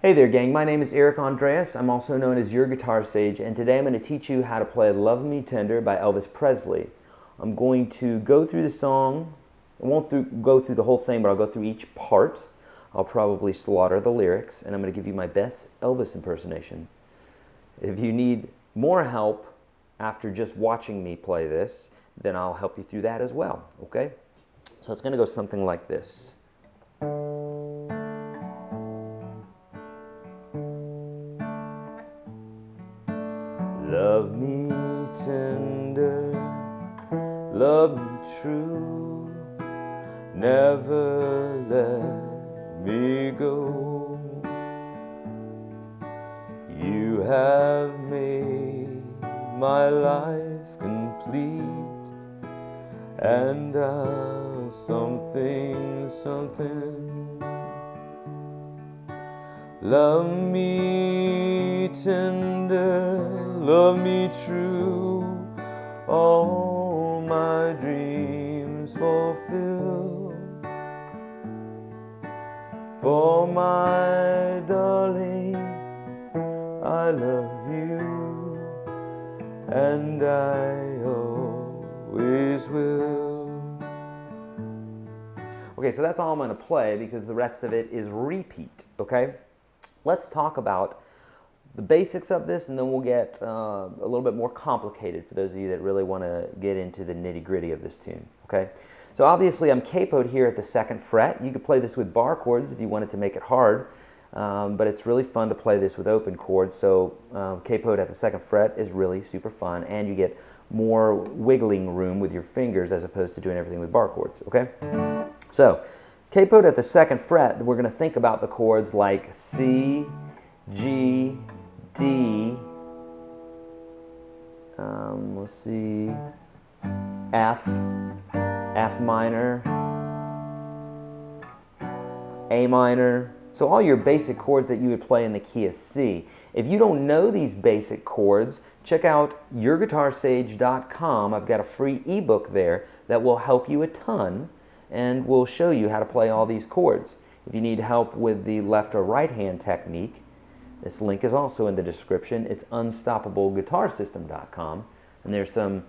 Hey there gang, my name is Eric Andreas. I'm also known as Your Guitar Sage, and today I'm going to teach you how to play Love Me Tender by Elvis Presley. I'm going to go through the song. I won't go through the whole thing, but I'll go through each part. I'll probably slaughter the lyrics, and I'm going to give you my best Elvis impersonation. If you need more help after just watching me play this, then I'll help you through that as well, okay? So it's going to go something like this. Love me tender, love me true, never let me go. You have made my life complete, and I'll something. Love me tender, love me true, all my dreams fulfill. For my darling, I love you, and I always will. Okay, so that's all I'm going to play because the rest of it is repeat, okay? Let's talk about the basics of this, and then we'll get a little bit more complicated for those of you that really want to get into the nitty-gritty of this tune, okay? So obviously I'm capoed here at the 2nd fret. You could play this with bar chords if you wanted to make it hard, but it's really fun to play this with open chords, so capoed at the 2nd fret is really super fun, and you get more wiggling room with your fingers as opposed to doing everything with bar chords, okay? So, capoed at the 2nd fret, we're going to think about the chords like C, G, D, let's see, F, F minor, A minor. So all your basic chords that you would play in the key of C. If you don't know these basic chords, check out yourguitarsage.com. I've got a free ebook there that will help you a ton, and we'll show you how to play all these chords. If you need help with the left or right hand technique, this link is also in the description. It's unstoppableguitarsystem.com, and there's some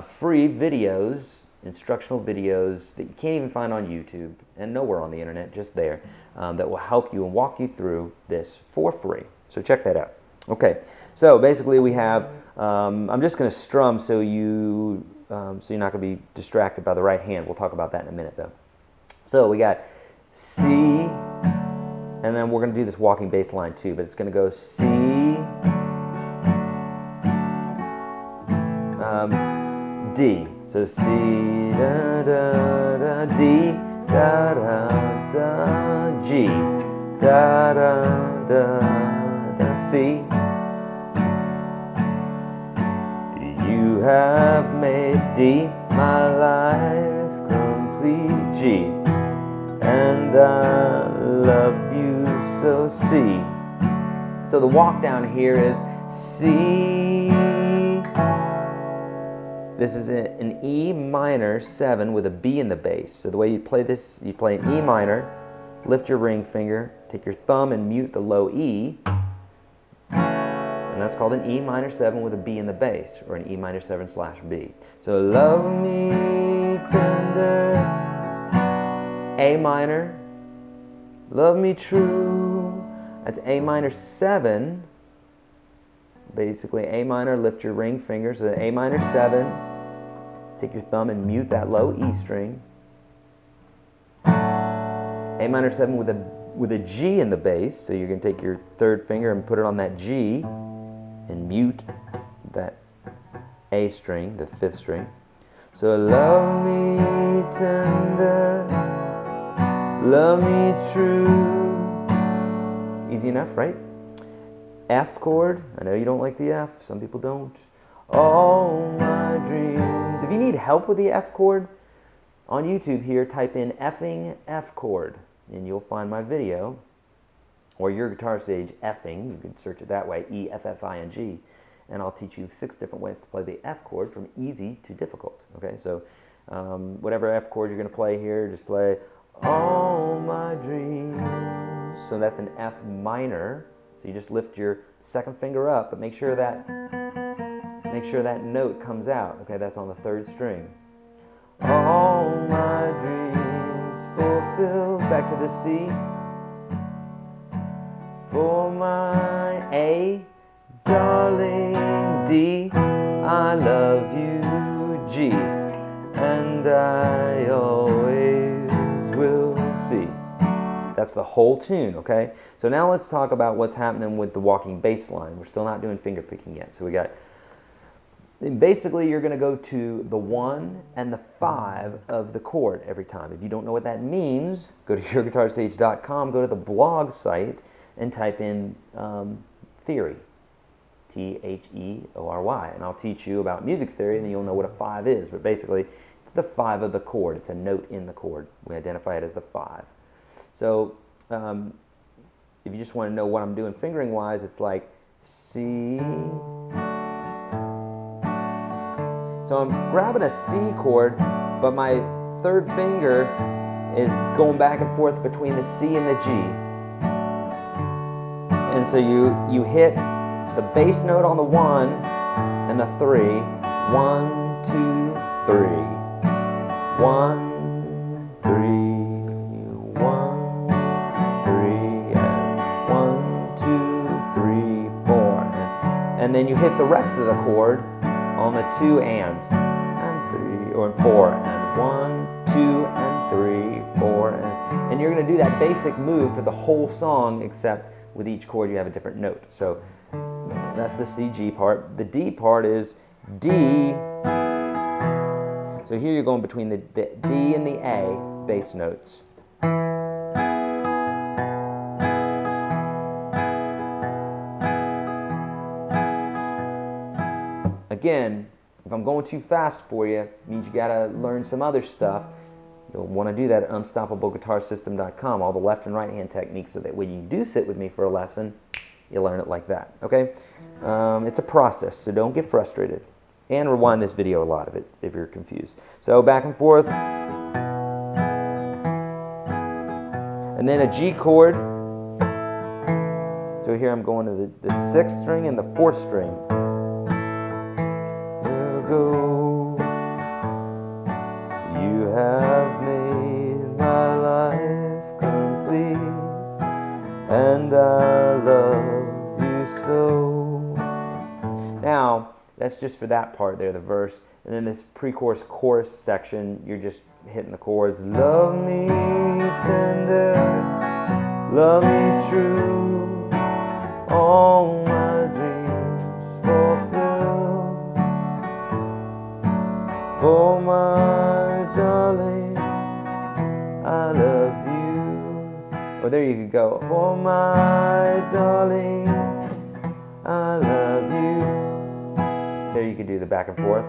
free videos, instructional videos that you can't even find on YouTube and nowhere on the internet, just there, that will help you and walk you through this for free. So check that out. Okay, so basically we have, I'm just going to strum so you're not going to be distracted by the right hand. We'll talk about that in a minute though. So we got C, and then we're going to do this walking bass line too, but it's going to go C, D. So C, da, da, da, D, da, da, da, G, da, da, da, da, C. You have made D my life complete, G, and I love you so, C. So the walk down here is C. This is an E minor 7 with a B in the bass. So the way you play this, you play an E minor, lift your ring finger, take your thumb and mute the low E, and that's called an E minor 7 with a B in the bass, or an E minor 7 / B. So love me tender, A minor, love me true, that's A minor 7, basically A minor, lift your ring finger, so A minor 7, take your thumb and mute that low E string, A minor 7 with a G in the bass, so you're going to take your 3rd finger and put it on that G and mute that A string, the 5th string. So love me tender, love me true. Easy enough, right? F chord, I know you don't like the F, some people don't. All my dreams. If you need help with the F chord, on YouTube here, type in effing F chord, and you'll find my video, or Your Guitar Sage effing, you can search it that way, E-F-F-I-N-G, and I'll teach you 6 different ways to play the F chord from easy to difficult. Okay, so whatever F chord you're going to play here, just play all my dreams So that's an F minor. So you just lift your second finger up, but make sure that note comes out. Okay, that's on the third string. All my dreams fulfilled. Back to the C. For my A, darling D, I love you G, and I always will C. That's the whole tune, okay? So now let's talk about what's happening with the walking bass line. We're still not doing finger picking yet. So we got, basically you're gonna go to the 1 and the 5 of the chord every time. If you don't know what that means, go to yourguitarsage.com, go to the blog site, and type in theory, Theory, and I'll teach you about music theory, and then you'll know what a 5 is. But basically, it's the 5 of the chord. It's a note in the chord. We identify it as the 5. So if you just want to know what I'm doing fingering-wise, it's like C. So I'm grabbing a C chord, but my third finger is going back and forth between the C and the G. And so you hit the bass note on the 1 and the 3. 1, 2, 3. 1, 3, 1, 3, and 1, 2, 3, 4. And then you hit the rest of the chord on the 2 and 3, or 4, and 1, 2, and 3, 4. And you're going to do that basic move for the whole song, except with each chord you have a different note. So that's the C, G part. The D part is D. So here you're going between the D and the A bass notes. Again, if I'm going too fast for you, it means you gotta learn some other stuff. You'll want to do that at unstoppableguitarsystem.com, all the left and right hand techniques, so that when you do sit with me for a lesson, you learn it like that, okay? It's a process, so don't get frustrated. And rewind this video a lot of it if you're confused. So back and forth. And then a G chord. So here I'm going to the 6th string and the 4th string. We'll go. You have made my life complete, and I love you so. Now, that's just for that part there, the verse. And then this pre-chorus, chorus section, you're just hitting the chords. Love me tender, love me true, all my dreams fulfilled. For my darling, I love you. Oh, there you could go. For my darling, I love you. There you could do the back and forth.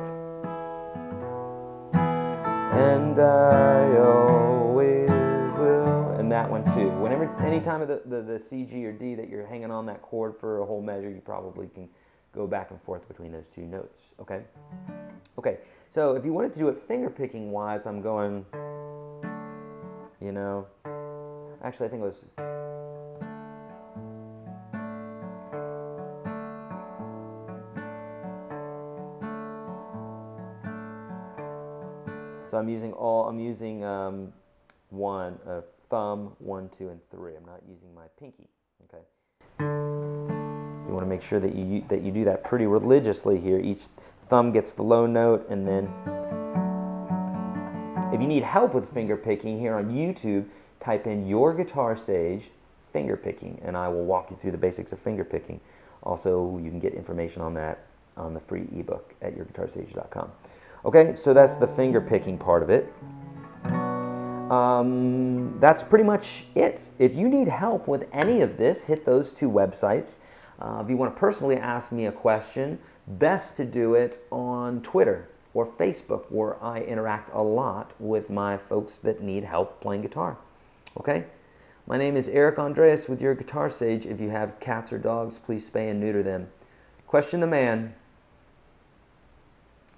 And I always will. And that one too. Whenever, any time of the C, G, or D that you're hanging on that chord for a whole measure, you probably can go back and forth between those two notes. Okay? Okay, so if you wanted to do it finger picking wise, I'm going, you know, actually I think it was, so I'm using thumb, 1, 2, and 3. I'm not using my pinky. Okay. You want to make sure that you do that pretty religiously here. Each thumb gets the low note, and then if you need help with finger picking here on YouTube, type in Your Guitar Sage finger picking, and I will walk you through the basics of finger picking. Also, you can get information on that on the free ebook at yourguitarsage.com. Okay, so that's the finger picking part of it. That's pretty much it. If you need help with any of this, hit those two websites. If you want to personally ask me a question, best to do it on Twitter or Facebook, where I interact a lot with my folks that need help playing guitar. Okay? My name is Eric Andreas with Your Guitar Sage. If you have cats or dogs, please spay and neuter them. Question the man.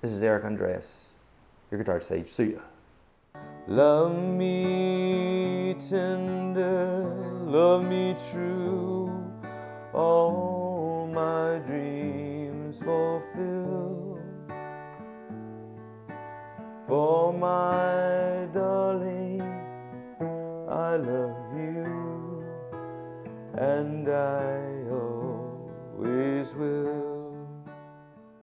This is Eric Andreas, Your Guitar Sage. See ya. Love me tender, love me true, all my dreams fulfill. For my darling, I love you, and I always will.